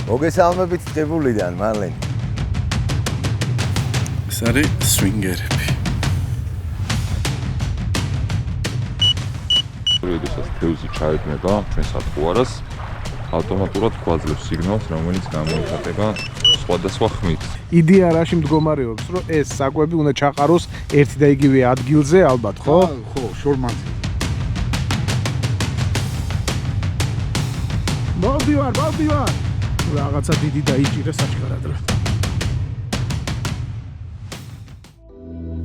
მოგესალმებით ტყიბულიდან, მარლენი. ეს არის სვინგერები. როდესაც თევზი ჩაედინება ჩვენ სათხოვარას, ავტომატურად გვაძლევს სიგნალს, რომელიც გამოიხატება სხვადასხვა ხმით. იდეა რაში მდგომარეობს, რომ ეს საკვები უნდა ჩაყაროს ერთ და იგივე ადგილზე, ალბათ, ხო? ხო, შორმანძილზე. მოვდივარ. რაღაცა დიდი დაიჭირა საჩქარად რა.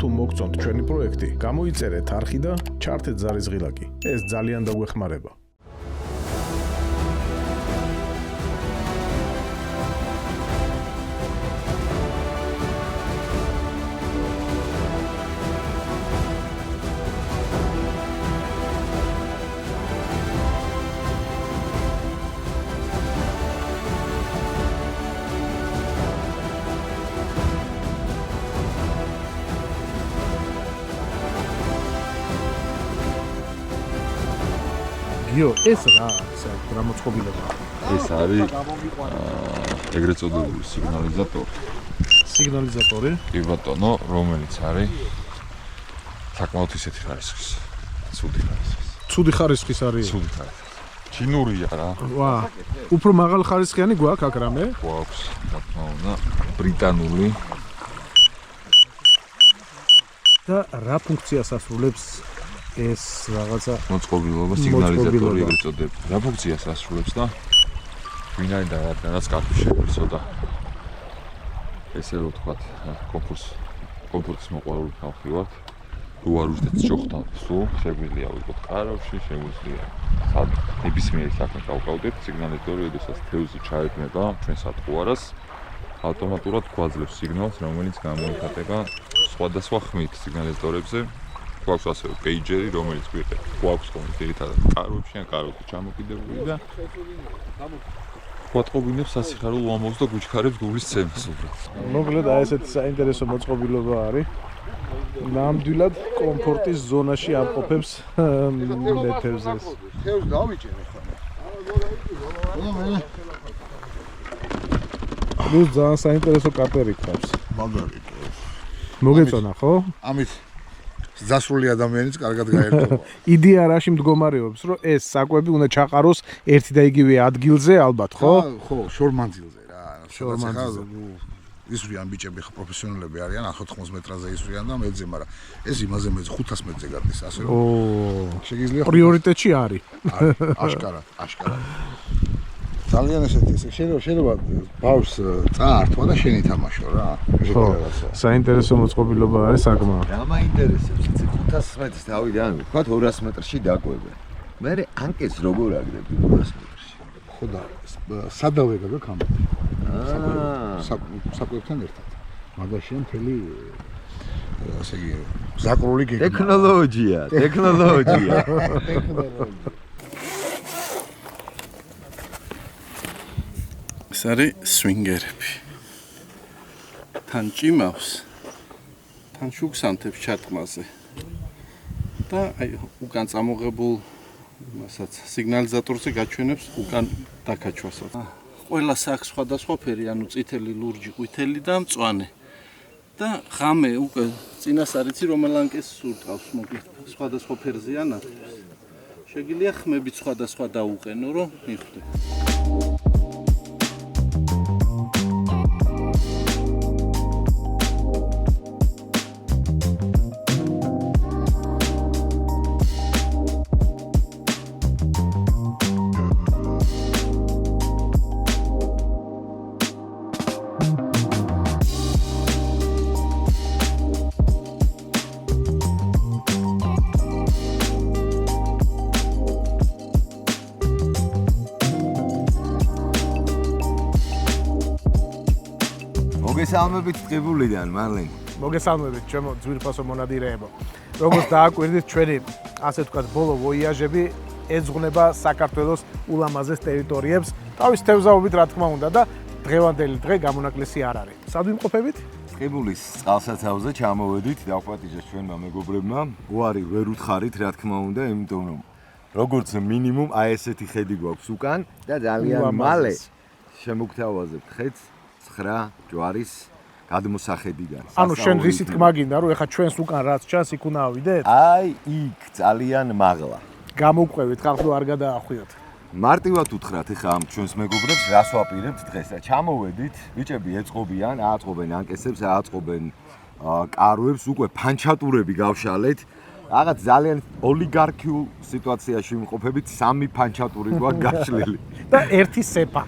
თუ მოგწონთ ჩვენი პროექტი, გამოიწერეთ არხი და ჩართეთ ზარის ღილაკი. ეს ძალიან დაგვეხმარება. გიო, ეს რა მოწყობილება? ეს არის ეგრეთ წოდებული სიგნალიზატორი. სიგნალიზატორი? კი ბატონო, რომელიც არის საკმაოდ ისეთი ხარისხის. ცუდი ხარისხის არის. ცუდი ხარისხის. ჩინურია რა. ვა, უფრო მაღალ ხარისხიანი გვაქვს აქ რამე? გვაქვს, რა თქმა უნდა, ბრიტანული. და რა ფუნქციას ასრულებს ეს რაღაცა მოწყობილობა, სიგნალიზატორი ეგრეთ წოდებული. რა ფუნქციას ასრულებს და ვინაიდან და რადგანაც კარგი შეგვიძლია და ესე რომ ვთქვათ, კომფორტის მოყვარული ხალხი ვართ. თუ არ უждეთ ჯოხთან, სულ შეგვიძლია ვიყოთ კარავში, შეგვიძლია ნებისმიერი საქმე გავყავდეთ. სიგნალიზატორი, როდესაც თევზი ჩაედინება ჩვენ სათხოვარას, ავტომატურად გვაძლევს სიგნალს, რომელიც გამოიხატება სხვადასხვა ხმით სიგნალიზატორებზე. გვაქვს ასევე პეიჯერი, რომელიც გვაქვს ხოლმე ძირითადად კაროებში ან კაროთი ჩამოკიდებული და გვატყობინებს სასიხარულო უამბობს და გვიჩქარებს გულის ცემას უბრალოდ. მოკლედ აი ესეთი საინტერესო მოწყობილობა არის. ნამდვილად კომფორტის ზონაში ამყოფებს თევზს. თევზს დავიჭერე ხო? ეს ძალიან საინტერესო კაპერი ყავს. მაგარი. მოგეწონა ხო? ამით ზასრული ადამიანიც კარგად გაერთობა. იდეა რაში მდგომარეობს, რომ ეს საკვები უნდა ჩაყაროს ერთ და იგივე ადგილზე, ალბათ, ხო? ხო, შორმანძილზე რა. შორმანძილზე. ისვრიან ბიჭები ხო პროფესიონალები არიან, 180 მეტრაზე ისვრიან და მეძე, მაგრამ ეს იმაზე მეძე 500 მეტრზე გადის, ასე რომ შეგიძლია პრიორიტეტში არის. აშკარა. ძალიან ესეთი შეიძლება ბავშვს წაართვა და შენ ითამაშო რა. ხო, საინტერესო მოწყობილობა არის საკმაოდ. რა მაინტერესებს, იცი 500 მეტრს დავიდან, ვთქვათ 200 მეტრში დაკვებე. მე ანკეტს როგორ აგდები 200 მეტრში? ხო და სადავეგა და კამერა. საკვებთან ერთად. მაგაშია მთელი ასე იგი ზაკრული გეგმა. ტექნოლოგია. ეს არის სვინგერები. თან ჭიმავს, თან შუქს ანთებს ჩატყმაზე. და აი უკან წამოღებულ მასაც სიგნალიზატორზე გაჩვენებს უკან დაკაჩვასაც. ყველა აქვს სხვადასხვაფერი, ანუ წითელი, ლურჯი, ყვითელი და მწვანე. და ღამე უკვე წინას არიცი რომელ ანკეს სურტყავს, მოკლედ სხვადასხვა ფერზეა ნათქვამს. შეგიძლია ხმებით სხვადასხვა დაუყენო, რომ მიხვდე. მოგესალმებით ტყიბულიდან, მარლენი. მოგესალმებით ჩემო ძვირფასო მონადირეებო. როგორც დააკვირდით ჩვენი ასე ვთქვათ ბოლო ვოიაჟები ეძღვნება საქართველოს ულამაზეს ტერიტორიებს თავის თევზაობით რა თქმა უნდა და დღევანდელი დღე გამონაკლისი არ არის. სად ვიმყოფებით? ტყიბულის წყალსაცავზე ჩამოვედით, დავპატიჟეს ჩვენმა მეგობრებმა. უარი ვერ უთხარით რა თქმა უნდა, იმიტომ რომ როგორც მინიმუმ აი ესეთი ხედი გვაქვს უკან და ძალიან მალე შემოგთავაზებთ ხეთს 9 ჯვარის გადმოსახედიდან. ანუ შენ რისი თქმა გინდა რომ ეხა ჩვენს უკან რაც ჩანს იქ უნდა ავიდეთ? აი იქ ძალიან მაღლა. გამოვყვევით ხალხ რომ არ გადაახვიოთ. მარტივად უთხრათ ეხა ამ ჩვენს მეგობრებს რას ვაპირებთ დღეს. ჩამოვედით, ბიჭები ეწყობიან, ააწყობენ ანკესებს, ააწყობენ კარვებს, უკვე ფანჩატურები გავშალეთ. რაღაც ძალიან ოლიგარქიულ სიტუაციაში ვიმყოფებით, 3 ფანჩატური გვაქვს გაშლილი. და ერთი სეფა.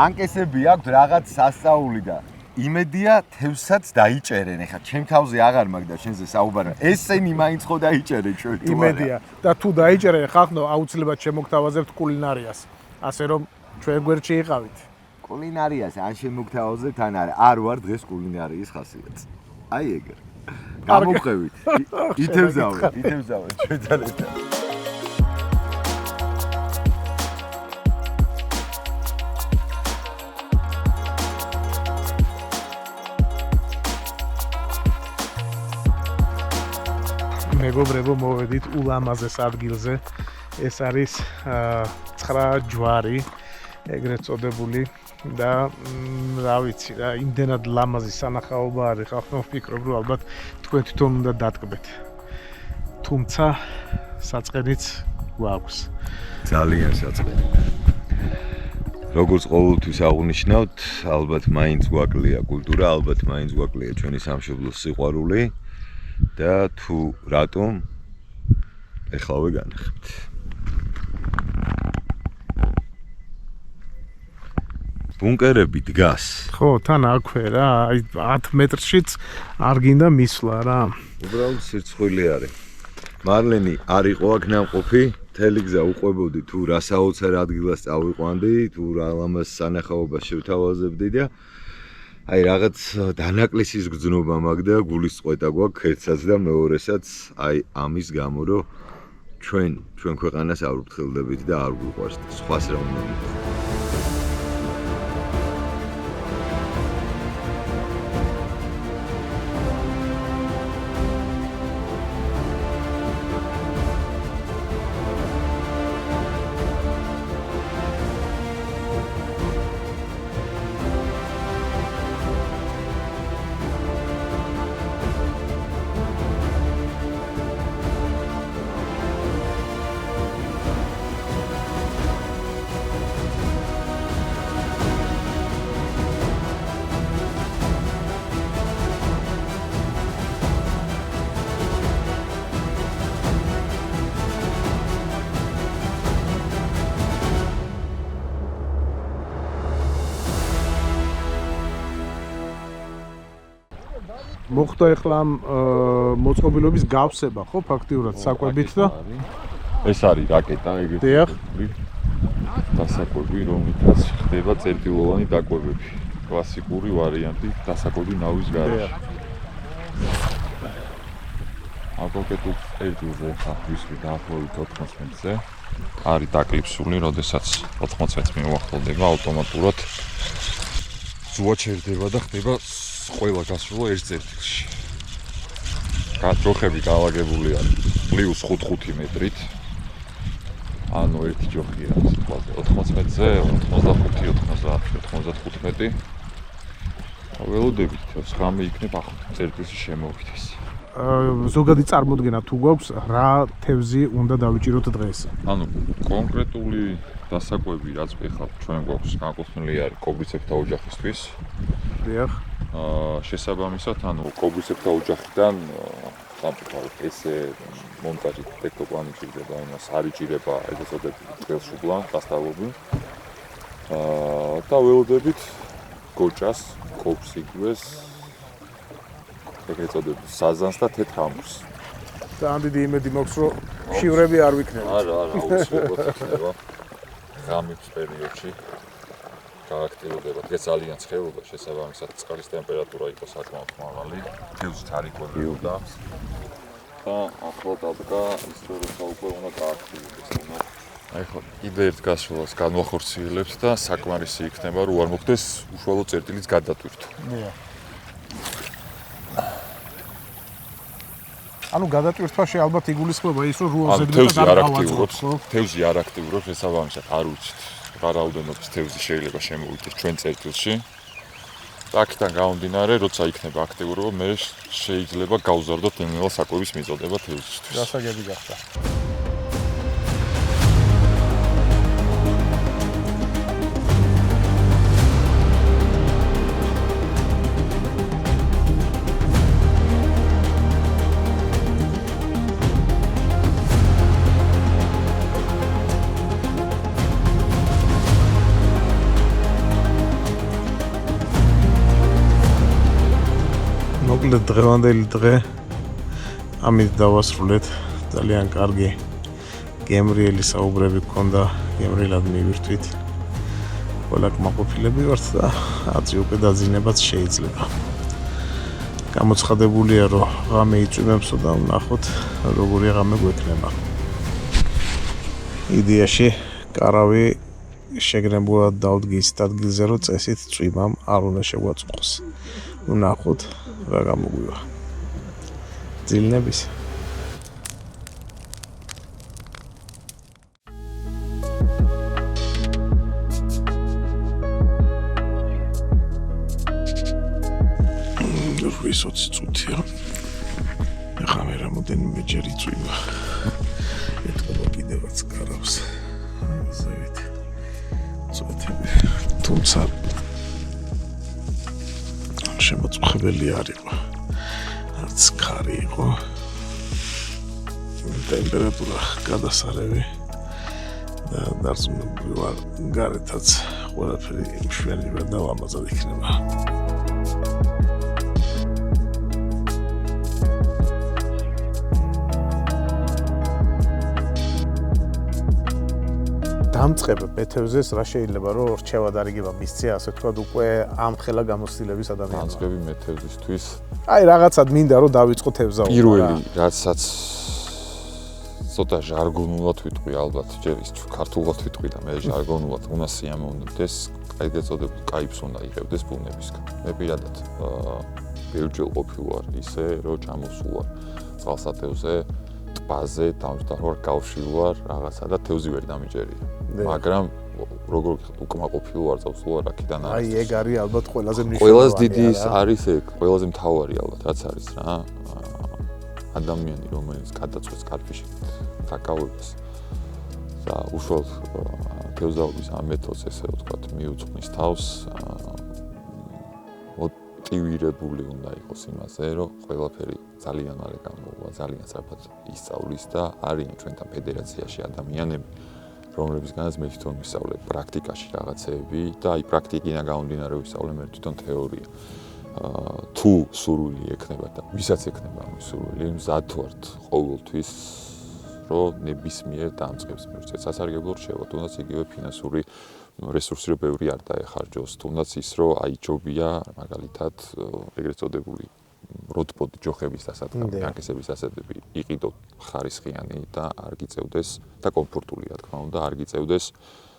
ანკესები აქვთ რაღაც სასწაული და იმედია თევსაც დაიჭერენ. ეხა ჩემ თავზე აღარ მაქვს და შენზე საუბარი. ესენი მაინც ხო დაიჭერენ ჩვენ თუ არა. იმედია და თუ დაიჭერენ ხალხო აუცილებლად შემოგთავაზებთ კულინარიას. ასე რომ ჩვენ გვერდში იყავით. კულინარიას ან შემოგთავაზებთ ან არა. არ ვარ დღეს კულინარიის ხასიათს. აი ეგრე. გამოვყევით. ითევზავეთ ჩვენ ძალებთან. მეგობრებო, მოვედით ულამაზეს ადგილზე. ეს არის 9 ჯვარი, ეგრეთ წოდებული და რა ვიცი რა, იმდენად ლამაზი სანახაობა არის, ხალხო ვფიქრობ რომ ალბათ თქვენ თვითონ უნდა დატკბეთ. თუმცა საწყენიც გვაქვს. ძალიან საწყენი. როგორც ყოველთვის აღნიშნავთ, ალბათ მაინც გვაკლია კულტურა, ალბათ მაინც გვაკლია ჩვენი სამშობლოს სიყვარული და თუ რატომ ეხლავე განახებთ. ბუნკერები დგას. ხო, თან აქვე რა, აი 10 მეტრშიც არ გინდა მისვლა რა. უბრალოდ სირცხვილი არის. მარლენი არ იყო აქ ნამყოფი, მთელი გზა უყვებოდი თუ რა საოცარ ადგილას წავიყვანდი, თუ რა ლამაზ სანახაობას შევთავაზებდი და აი რაღაც დანაკლისის გრძნობა მაქვს და გულის წყვეტა გვაქვს ერთსაც და მეორესაც აი ამის გამო რომ ჩვენ ქვეყანას არ ვფრთხილდებით და არ გვიყვარს სხვას რა უნდა ვიქნათ. მოხდა ეხლა მოწყობილობის გავსება, ხო, ფაქტიურად საკვებით და ეს არის რაკეტა ეგრეთ. დიახ. დასაკვები, რომლითაც ხდება წერტილოვანი დაკვებები. კლასიკური ვარიანტი დასაკვები ნავის გარეშე. ამ კონკრეტულ წერტილზე ხა ვისვი დაახლოებით 14-ზე არის დაკლიფსული, როდესაც 14-ს მივახტოვდება ავტომატურად ზუა ჩერდება და ხდება ყველა გასვლა ერთ წერტილში. ჯოხები გაალაგებული არის პლუს 5 მეტრით. ანუ ერთი ჯოხია სიტყვაზე 14-ზე, 85, 95. ველოდებით თავს ღამე იქნებ ახლა წერტილში შემოვიდეს. ზოგადი წარმოდგენა თუ გვაქვს რა თევზი უნდა დავიჭიროთ დღეს? ანუ კონკრეტული დასაკვები რაც ეხლა ჩვენ გვაქვს განკუთვნილი არის კობრიცებთა ოჯახისთვის. დიახ. შესაბამისად, ანუ კობრიცებთა ოჯახიდან სამწუხაროდ ესე მონტაჟი ტექტოპლანი ჭირდება, იმას არ იჭირება ეგრეთ წოდებული წელშუბლა, დასტავები. და ველოდებით გოჭას, კობს იგივეს ეგრეთ წოდებული საზანს და თეთრ ამბურს. ძალიან დიდი იმედი მაქვს, რომ შივრები არ ვიქნებით. არა, აუცილებლად იქნება. ღამის პერიოდში გააქტიურდება. დღეს ძალიან ცხელოდა, შესაბამისად წყლის ტემპერატურა იყო საკმაოდ მაღალი. თევზით არ იკვებებოდა. და ახლა დადგა ის რომ უკვე უნდა გააქტიურდეს. აი ხო, კიდე ერთ გასვლას განვახორციელებთ და საკმარისი იქნება, რომ არ მოხდეს უშუალო წერტილის გადატვირთვა. დიახ. ანუ გადატვირთვაში ალბათ იგულისხმება ის, რომ რუა ზედმეტად არ გავაწყობთ. თევზი არ აქტიურობს, შესაბამისად არ უცით. რა რაოდენობის თევზი შეიძლება შემოვიდეს ჩვენ წერტილში. და აქედან გამომდინარე, როცა იქნება აქტიურობა, მე შეიძლება გავზარდოთ ნელ-ნელა საკვების მიწოდება თევზისთვის. გასაგები გახდა. მოკლედ დღევანდელი დღე ამით დავასრულეთ. ძალიან კარგი გემრიელი საუბრები გქონდა, გემრიელად მივირთვით. ყველა კმაყოფილები ვართ და აწი უკვე დაძინებაც შეიძლება. გამოცხადებულია, რომ ღამე იწვიმებსო და ვნახოთ როგორი ღამე გვექნება. იდეაში კარავი შეგნებულად დავდგის ადგილზე, რომ წესით წვიმამ არ უნდა შეგვაწყვოს. ვნახოთ რა გამოგვივა. ძილნების რუსოცი წუთია. ახლა მე რამოდენიმე ჯერ იწვიმა. ეთქობა კიდევაც კარავს. ზევით. წუთები. თუმცა შემოწმხებელი არ იყო. არც ქარი იყო. ტემპერატურა გადასარევი და დარწმუნებული ვარ, გარეთაც ყველაფერი მშვენი და ლამაზად იქნება. დამწყებ მეთევზეს რა შეიძლება რომ რჩევა დარიგება მისცია, ასე ვთქვათ, უკვე ამ ხელა გამოცდილების ადამიანმა. დამწყები მეთევზისთვის აი რაღაცად მინდა რომ დავიწყო თევზაობა. პირველი რაცაც ცოტა ჟარგონულად ვიტყვი ალბათ, ჯერ ის ქართულად ვიტყვი და მე ჟარგონულად უნდა სიამოვნებდეს, კაი გაწოდებულ კაიფს უნდა იღებდეს ბუნებისგან. მე პირადად ბევრჯერ ყოფილი ვარ ისე, რომ ჩამოსულ ვარ წყალსატევზე, ტბაზე, დამждавარ კავშირ ვარ რაღაცა და თევზი ვერ დამიჯერია. მაგრამ როგორ ვიხდი უკმაყოფილი ვარ წავსულ ვარ აქედან არის. აი ეგ არის ალბათ ყველაზე მნიშვნელოვანი. ყველაზე დიდი ის არის ეგ, ყველაზე მთავარი ალბათ რაც არის რა. ადამიანი რომელიც გადაწყვეტს კარფიში დაკავებას და უშუალოდ თევზაობის ამ მეთოდს ესე ვთქვათ მიუძღვნის თავს მოტივირებული უნდა იყოს იმაზე, რომ ყველაფერი ძალიან არის გამოვა, ძალიან სწრაფად ისწავლის და არიან ჩვენთან ფედერაციაში ადამიანები, რომლებისგანაც მე თვითონ ვისწავლე პრაქტიკაში რაღაცეები და აი პრაქტიკიდან გამომდინარე ვისწავლე მე თვითონ თეორია. თუ სურვილი ექნება და ვისაც ექნება ამ სურვილი, მზად ვართ ყოველთვის, რომ ნებისმიერ დამწყებს მივცეთ. სასარგებლო რჩევა, თუნდაც იგივე ფინანსური რესურსი რო ბევრი არ დაეხარჯოს, თუნდაც ის რომ აი ჯობია მაგალითად ეგრეთ წოდებული როდპოდი ჯოხების დასადგამი, ნაკისების დასადები იყიდო ხარისხიანი და არ გიწევდეს და კომფორტული რა თქმა უნდა, არ გიწევდეს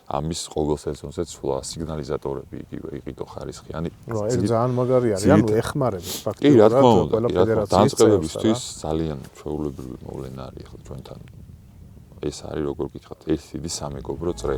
ამის ყოველ სეზონზე ცვლა, სიგნალიზატორები იგივე იყიდო ხარისხიანი. რა, ეს ძალიან მაგარი არის, ანუ ეხმარება ფაქტობრივად. კი, რა თქმა უნდა, ყველა ფედერაციის დამწყებებისთვის ძალიან ჩვეულებრივი მოვლენა არის ახლა ჩვენთან. ეს არის როგორ გითხრათ, ეს დიდი სამეგობრო წრე.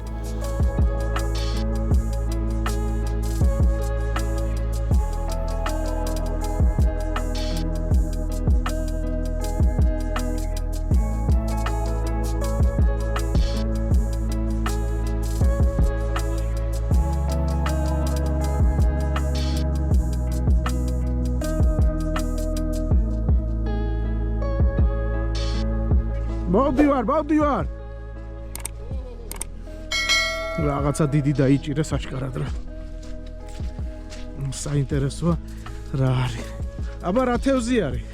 მოვდივარ. რაღაცა დიდი დაიჭირეს აშკარად რა. საინტერესოა რა არის. აბა რა თევზი არის?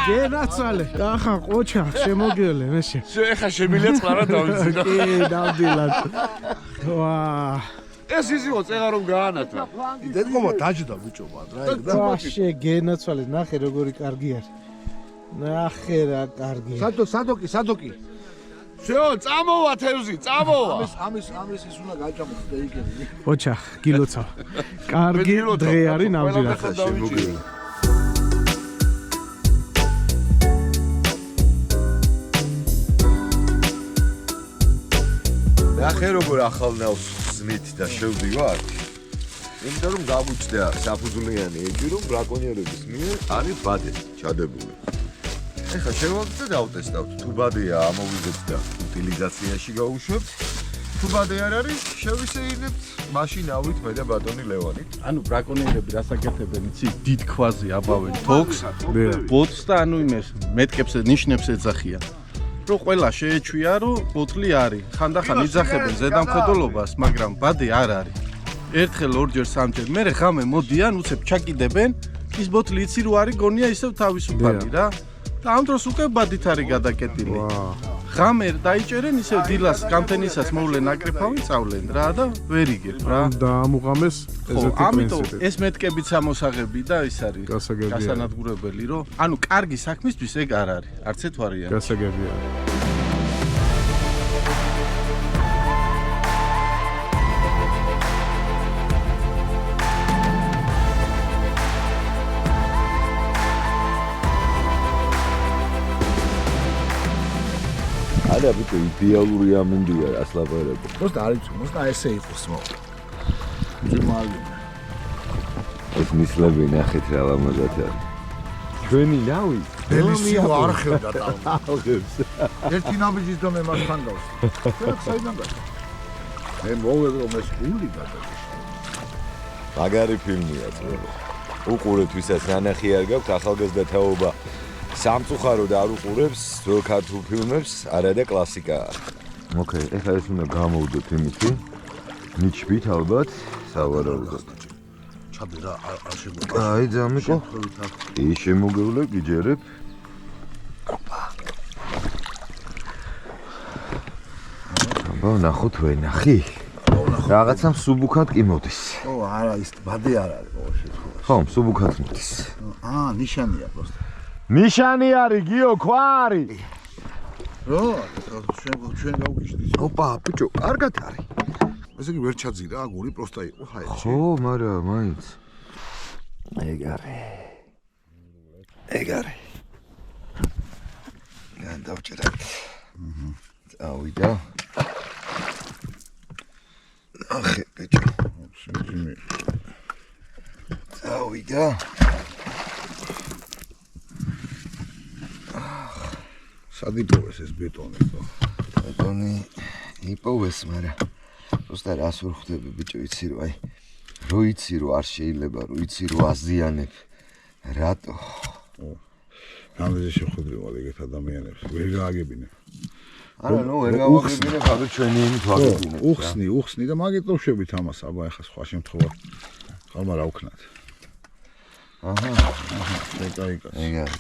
გენაცვალე. ახლა ყოჩა შემოგელე მეშე. ეხა შემილია წყარა დავიძინო. კი, დავდილად. ეს ისიო წეღა რომ გაანათო. დედმომა დაჯდა ბიჭო რა ეგ და. ვაშე გენაცვალე, ნახე როგორი კარგი არის. ნახე რა კარგი. სადოკი. შეო, წამოვა თევზი, წამოვა. ამის ის უნდა გაჭამოს და იქნება. ოჩა, გილოცავ. კარგი დღე არის ნამდვილად. ნახე როგორ ახალნავს ზნით და შევდივართ. იმიტომ რომ გაგვიჩნდა საფუძვლიანი ეჭვი, რომ ბრაკონიერების მიერ არის ბადე ჩადებული. ეხლა შევაგდეთ და დავტესტავთ, თუ ბადეა ამოვიდეთ და უტილიზაციაში გავუშვებთ. თუ ბადე არ არის, შევისეირნებთ მაშინ ავით მე და ბატონი ლევანი. ანუ ბრაკონიერები რასაკეთებენ, იცი, დიდ ქვაზე აბავენ თოქს, ბოთს და ანუ იმეს მეტკებს ნიშნებს ეძახიან. რომ ყველა შეეჩვია, რომ ბოთლი არის. ხანდახან იძახებენ ზედამხედველობას, მაგრამ ბადე არ არის. ერთხელ, ორჯერ, სამჯერ, მერე ღამე მოდიან, უცებ ჩაკიდებენ, ის ბოთლი იცი რო არის, გონია ისევ თავისუფალი რა. და ამ დროს უკვე ბადით არის გადაკეტილი. ღამე დაიჭერენ ისევ დილას გამთენისას მოვლენ აკრიფავენ წავლენ რა და ვერ იგებ რა. და ამუღამეს ესეთი ამიტომ პრინციპი. ეს მეთკებიც ამოსაღები და ის არის გასანადგურებელი, რომ ანუ კარგი საქმისთვის ეგ არ არის. არც ერთ ვარიანტი. გასაგებია. არა ბიჭო, იდეალური ამინდია რას ლაპარაკობ. просто არ იცი, просто ესე იყოს მო. ძმალი. ეს მისლები ნახეთ რა ლამაზად არის. ჩვენი ნავი დელისი არ ხედა და აღებს. ერთი ნაბიჯის და მე მასთან გავს. ჩვენ საიდან გას? მე მოვედი რომ ეს გული გადაგიშ. მაგარი ფილმია წლებო. უყურეთ ვისაც ნანახი არ გაქვთ ახალგაზრდა თაობა. სამწუხარო და არ უყურებს ძველ ქართულ ფილმებს, არა და კლასიკაა. ოკეი, ეხლა ეს უნდა გამოვიდოთ იმითი. ნიჩბით ალბათ, სავარაუდოდ. ჩადე რა, არ შემოგვიყვება. აი, ძამიკო. ის შემოგევლე, გიჯერებ. აბა, ნახოთ ვენახი. რაღაცა მსუბუქად კი მოდის. ო, არა, ის ბადე არ არის ყოველ შემთხვევაში. ხო, მსუბუქად მოდის. ნიშანია просто. ნიშანი არის, გიო, ქვა არის. რო, ჩვენ გავგიშდით. ოპა, ბიჭო, კარგად არის. ესე იგი ვერ ჩაძირა, აგური просто იყო ჰაერში. ხო, მაგრამ მაინც. ეგ არის. ეგ არის. გან დავჭერეთ. წავიდა. ახე, ბიჭო. შემიძლია. წავიდა. სად იპოვეს ეს ბეტონი ხო? ბეტონი იპოვეს, მაგრამ просто რას ვერ ხვდები ბიჭო, იცი რომ აი რო იცი რომ არ შეიძლება, რო იცი რომ აზიანებ. რატო? ამაზე შეხვედრი ვარ ეგეთ ადამიანებს, ვერ გააგებინე. არა, ნუ ვერ გავაგებინე, ხაბი ჩვენი იმით ვაგებინე. უხსნი და მაგით დავშვებით ამას, აბა ეხლა სხვა შემთხვევაში. ხალმა რა ვქნათ? აჰა, ეკაიკას. ეგ არის.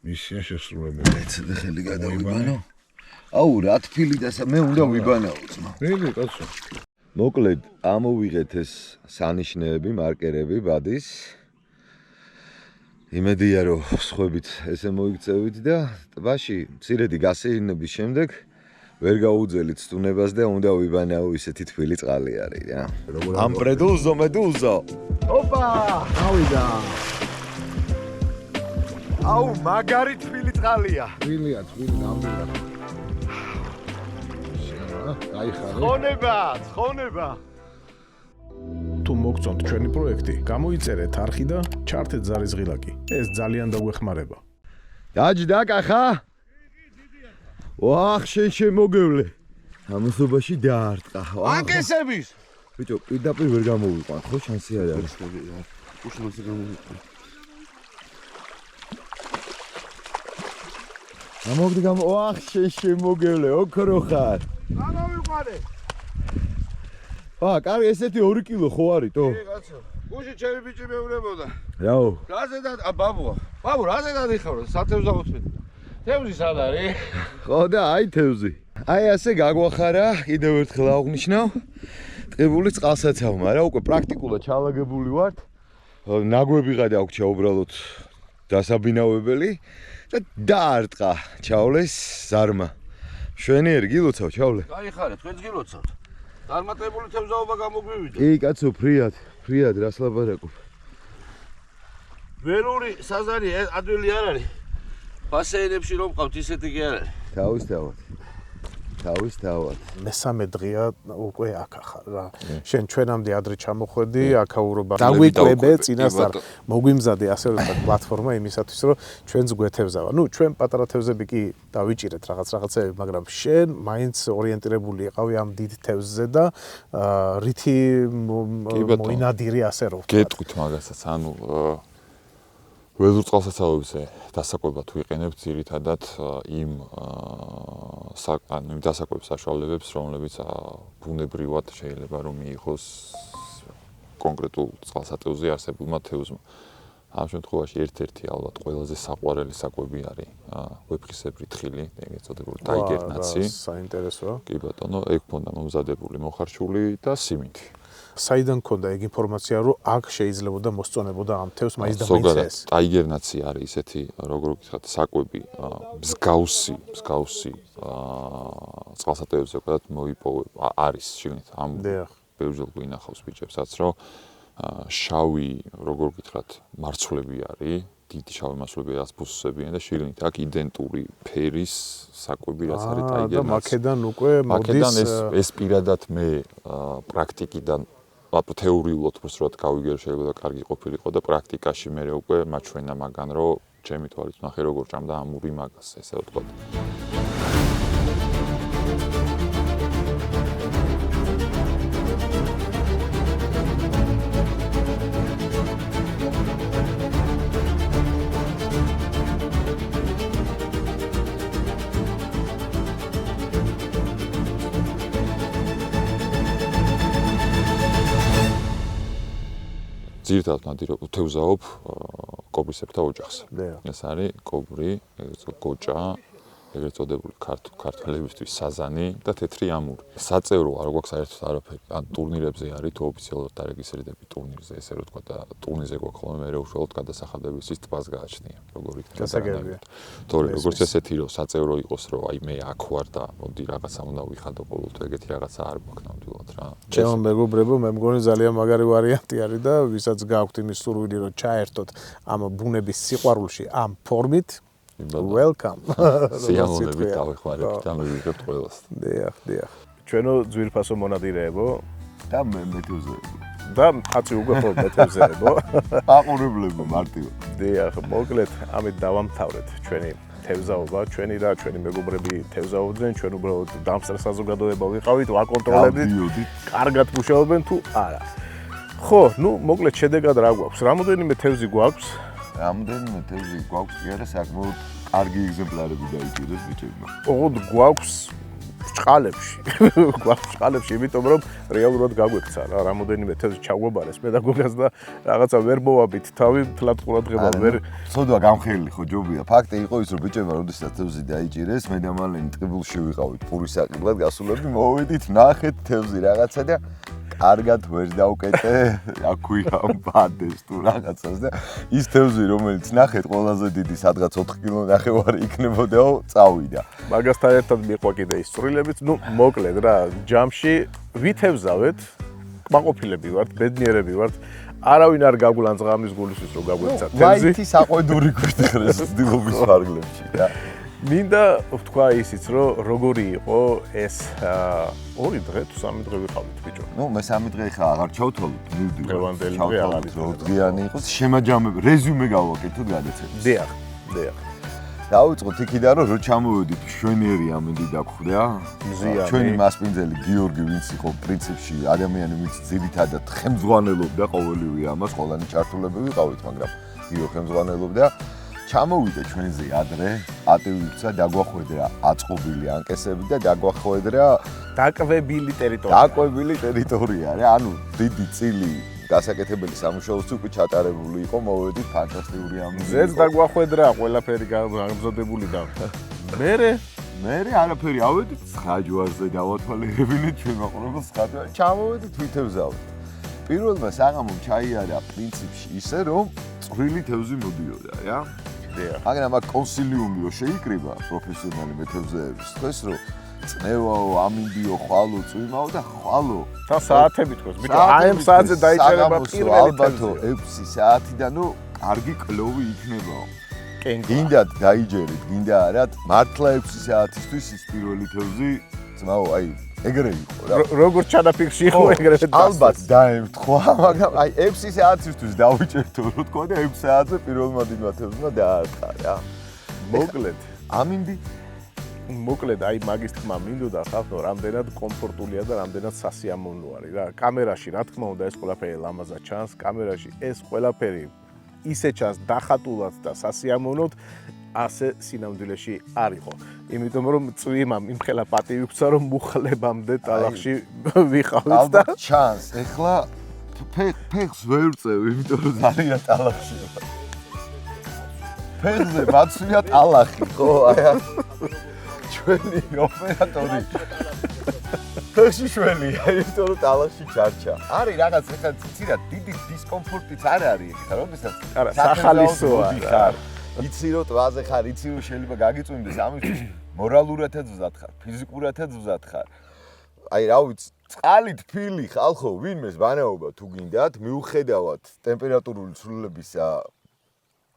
მისია შესრულებული. ეცედი ხელი გადავიბანო. აუ, რა თფილი და მე უნდა ვიბანაო ძმა. ვიღე კაცო. მოკლედ, ამოვიღეთ ეს სანიშნეები, მარკერები ბადის. იმედია რომ სხვებით ესე მოიქცევით და ტბაში მცირედი გასეირნების შემდეგ ვერ გაუძველით სტუნებას და უნდა ვიბანაო ისეთი თბილი წყალი არის რა. ამ პრედულზო მედულზო. ოპა! ავიდა. აუ, მაგარი თბილი წყალია. თბილია, ნამდვილად. გაიხარე. ცხონება. თუ მოგწონთ ჩვენი პროექტი, გამოიწერეთ არხი და ჩართეთ ზარის ღილაკი. ეს ძალიან დაგვეხმარება. დაჯდა კახა? ვახ, შენ შემოგევლე. ამასობაში დაარტყა. აკესების. ბიჭო, პირდაპირ ვერ გამოვიყვანთ, ხო, შანსი არ არის. უშუალოდ გამოვიყვან. გამოვიდი ვახ, შენ შემოგევლე, ოქრო ხარ. გამოვიყვანე. კარგი, ესეთი 2 კილო ხო არის, თო? კაცო. გუში ჩემი ბიჭი მეურებოდა. რაო? რაზედად, ბაბუა. ბაბუ, რაზედად იხარო? სათევზა უთმით. თევზი სად არის? ხო და აი თევზი. აი ასე გაგვახარა, კიდევ ერთხელ აღვნიშნავ. ტყიბული წყალსაცავი, მაგრამ უკვე პრაქტიკულად ჩალაგებული ვართ. ნაგვები გადაგვჭა უბრალოდ დასაბინავებელი და დაარტყა ჩავლეს ზარმა. შვენიერი გილოცავ ჩავლე. გაიხარე, თქვენც გილოცავთ. წარმატებული თევზაობა გამოგვივიდა. კი, კაცო, ფრიად, რას ლაპარაკობ. ველური საზარი ადვილი არ არის. ბასეინებში რომ ყავთ ისეთი კი არ არის. თავისთავად. თავის თავად. მესამე დღეა უკვე აქ ახარ რა. შენ ჩვენამდე ადრე ჩამოხვედი, აქაურობა. დაგვიკვებე წინასწარ. მოგვიმზადე ასე ვთქვათ პლატფორმა იმისათვის, რომ ჩვენს გვეთევზავა. ნუ ჩვენ პატარა თევზები კი დავიჭირეთ რაღაცები, მაგრამ შენ მაინც ორიენტირებული იყავი ამ დიდ თევზზე და რითი მოინადირი ასე რომ ვთქვათ. გეტყვით მაგასაც, ანუ ველურ წყალსაცავებზე დასაკვებად ვიყენებ ძირითადად იმ დასაკვების საშუალებებს, რომლებიც ბუნებრივად შეიძლება რომ მიიღოს კონკრეტულ წყალსატევზე არსებულმა თევზმა. ამ შემთხვევაში ერთ-ერთი ალბათ ყველაზე საყვარელი საკვები არის ვეფხისებრი თხილი, ეგეც წოდებული ტაიგერნაცი. საინტერესოა. კი ბატონო, ეგ ქონდა მომზადებული მოხარშული და სიმინდი. საიდან ქონდა ეგ ინფორმაცია, რომ აქ შეიძლებოდა მოსწონებოდა ამ თევზს მაინც და მაინც ზოგადად ეს? ტაიგერნაცი არის ისეთი, როგორ ვთქვათ, საკვები, მსგავსი წყალსატევებზე ვთქვათ, მოიპოვება არის შიგნით ამ ბევრჯერ გვინახავს ბიჭებსაც, რომ შავი, როგორ ვთქვათ, მარცვლები არის, დიდი შავი მარცვლები რაც ბუსებიან და შიგნით აქ იდენტური ფერის საკვები რაც არის ტაიგერნაცი. და მაქედან უკვე მოდის ეს პირადად მე პრაქტიკიდან თეორიულად უბრალოდ გავიგე შეიძლება კარგი ყოფილიყო და პრაქტიკაში მე უკვე მაჩვენა მაგან რომ ჩემი თვალით ნახე როგორ ჭამდა ამური მაგას ესე ვთქვათ. ძირითადად ნადირობ ვთევზაობ კობრისებრთა ოჯახს. ეს არის კობრი, გოჭა, ეგრეთ წოდებული ქართველებისთვის საზანი და თეთრი ამური. საწევრო არ გვაქვს საერთოდ არაფერი. ან ტურნირებზე არის თუ ოფიციალურად დარეგისტრირდები ტურნირზე, ესე რომ ვთქვა და ტურნირზე გვაქვს ხოლმე მე უშუალოდ გადასახადებისთვის ტბას გააჩნია. როგორ იქნება გასაგებია. თორე როგორც ესეთი რომ საწევრო იყოს რომ აი მე აქ ვარ და მოდი რაღაცა უნდა ვიხადო ყოველთვის ეგეთი რაღაცა არ გვაქვს ნამდვილად რა. ჩემო მეგობრებო, მე მგონი ძალიან მაგარი ვარიანტი არის და ვისაც გაქვთ იმის სურვილი რომ ჩაერთოთ ამ ბუნების სიყვარულში ამ ფორმით welcome. სიამოვნებით დავეხმარებთ და მივიღებთ ყველას. დიახ. ჩვენო ძვირფასო მონადირეებო და მე მეთევზეებო. და ხაცი უკვე ხო მეთევზეებო. აყურებლებო მარტივად. დიახ, მოკლედ ამით დავამთავრეთ ჩვენი თევზაობა, ჩვენი და ჩვენი მეგობრები თევზაობდნენ, ჩვენ უბრალოდ დამსწრე საზოგადოება ვიყავით, ვაკონტროლებდით, კარგად მუშაობენ თუ არა. ხო, ნუ მოკლედ შედეგად რა გვაქვს? რამოდენიმე თევზი გვაქვს. რამდენიმე თევზი გვაქვს კი არა, საკმაოდ კარგი ეგზემპლარები დაიჭირეს ბიჭებმა. ოღონდ გვაქვს ბრჭყალებში. გვაქვს ბრჭყალებში, იმიტომ რომ რეალურად გაგვექცა რა, რამოდენიმე თევზი ჩაგვებარეს პედაგოგას და რაღაცა ვერ მოვაბით თავი თლად ყურადღება ვერ ცოდვა გამხელილი ხო ჯობია. ფაქტი იყო ის რომ ბიჭებმა როდესაც თევზი დაიჭირეს, მე და მალენი ტყიბულში ვიყავით პურის საყიდლად გასულები, მოვედით, ნახეთ თევზი რაღაცა და კარგად ვერ დავკეტე, აქვია ბადეს თუ რაღაცას და ის თევზი რომელიც ნახეთ ყველაზე დიდი სადღაც 4 კილო ნახევარი იქნებოდაო, წავიდა. მაგასთან ერთად მიყვა კიდე ის წვრილებიც, ნუ მოკლედ რა, ჯამში ვითევზავეთ, კმაყოფილები ვართ, ბედნიერები ვართ. არავინ არ გაგულანძღა ამის გულისთვის რომ გაგვეცა თევზი. ვაითი საყვედური გვიხდეს დილობის ფარგლებში რა. მინდა ვთქვა ისიც რომ როგორი იყო ეს 2 დღე თუ 3 დღე ვიყავით ბიჭო. ნუ მე 3 დღე ხა აღარ ჩავთვალოთ, მივდივარ. დღევანდელი დღე აღარ არის. დღიანი იყოს, შემაჯამებ, რეზიუმე გავაკეთოთ გადაცემას. დიახ. დავიწყოთ იქიდან რომ ჩამოვედით შვენიერი ამინდი დაგვხვდა. ჩვენი მასპინძელი გიორგი ვინც იყო პრინციპში ადამიანი ვინც ძირითადად ხელმძღვანელობდა ყოველივე ამას, ყველანი ჩართულები ვიყავით, მაგრამ გიორგი ხელმძღვანელობდა. ჩამოვიდა ჩვენზე ადრე, პატივიცა დაგვახვედრა აწყობილი ანკესები და დაგვახვედრა დაკვებილი ტერიტორია. დაკვებილი ტერიტორია რა, ანუ დიდი წილი გასაკეთებელი სამუშაოც უკვე ჩატარებული იყო, მოვედით ფანტასტიკური ამინდი. ზეც დაგვახვედრა ყველაფერი გამზადებული და მე არაფერი ავედით ხაჯვარზე დავათვალიერებინეთ ჩვენ მაყურებელს ხაჯვა. ჩამოვედით ვითევზავთ. პირველმა საღამომ ჩაიარა პრინციპში ისე რომ წვრილი თევზი მოდიოდა რა. მაგრამ აქ კონსილიუმი რო შეიკრიბა პროფესიონალი მეთევზეების დღეს რომ წნევაო, ამინდიო, ხვალო, წვიმაო და ხვალო თან საათები თქოს ბიჭო, AM საათზე დაიჭერება პირველი თევზი. 6 საათიდანო კარგი კლოვი იქნებაო. კენგა. გინდათ დაიჯერეთ, გინდა არათ, მართლა 6 საათისთვის ის პირველი თევზი ძმაო, აი ეგრე იყო რა. როგორც ჩანაფიქრში იყო ეგრევე ალბათ დაემთხვა, მაგრამ აი 6 საათისთვის დავიჭერთო, რო თქვა და 6 საათზე პირველმა დიდმათებმა დაარტყა რა. მოკლედ აი მაგის თქმა მინდოდა ხალხო, რამდენად კომფორტულია და რამდენად სასიამოვნო არის რა. კამერაში რა თქმა უნდა ეს ყველაფერი ლამაზად ჩანს, კამერაში ეს ყველაფერი ისე ჩანს დახატულად და სასიამოვნოდ, ასე სინამდვილეში არ იყო. იმიტომ რომ წვიმამ იმხელა პატივი გვცა რომ მუხლებამდე ტალახში ვიყავით და ალბათ ჩანს. ეხლა ფეხს ვერ წევ, იმიტომ რომ ძალიან ტალახში ვარ. ფეხზე მაცვია ტალახი, ხო? აი ჩვენი ოპერატორი. ფეხში შველია, იმიტომ რომ ტალახში ჩარჩა. არის რაღაც ეხლა ცირა დიდი დისკომფორტიც არ არის ეხლა, როდესაც სახალისოა რა. იცი რომ ტვაზე ხარ, იცი რომ შეიძლება გაგიწვიმდეს, ამისთვის მორალურადაც მზად ხარ, ფიზიკურადაც მზად ხარ. აი რა ვიცი, წყალი თბილი ხალხო, ვინმეს ბანაობა თუ გინდათ, მიუხედავად ტემპერატურული ცვლილების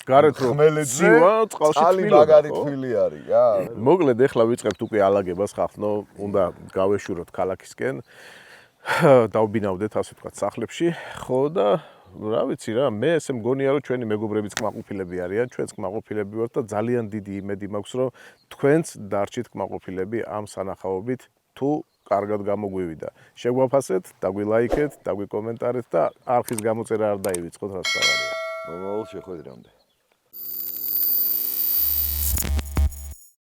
გარეთ რომ ცივა, წყალი მაგარი თბილი არის, რა. მოკლედ ეხლა ვიწყებთ უკვე ალაგებას ხალხო, უნდა გავეშუროთ ქალაქისკენ. დავბინავდეთ ასე ვთქვათ სახლებში, ხო და რა ვიცი რა, მე ესე მგონია რომ ჩვენი მეგობრებიც კმაყოფილები არიან, ჩვენც კმაყოფილები ვართ და ძალიან დიდი იმედი მაქვს რომ თქვენც დარჩით კმაყოფილები ამ სანახაობით თუ კარგად გამოგვივიდა. შეგვაფასეთ, დაგვილაიქეთ, დაგვიკომენტარეთ და არხის გამოწერა არ დაივიწყოთ, რაც თავარია. მომავალ შეხვედრამდე.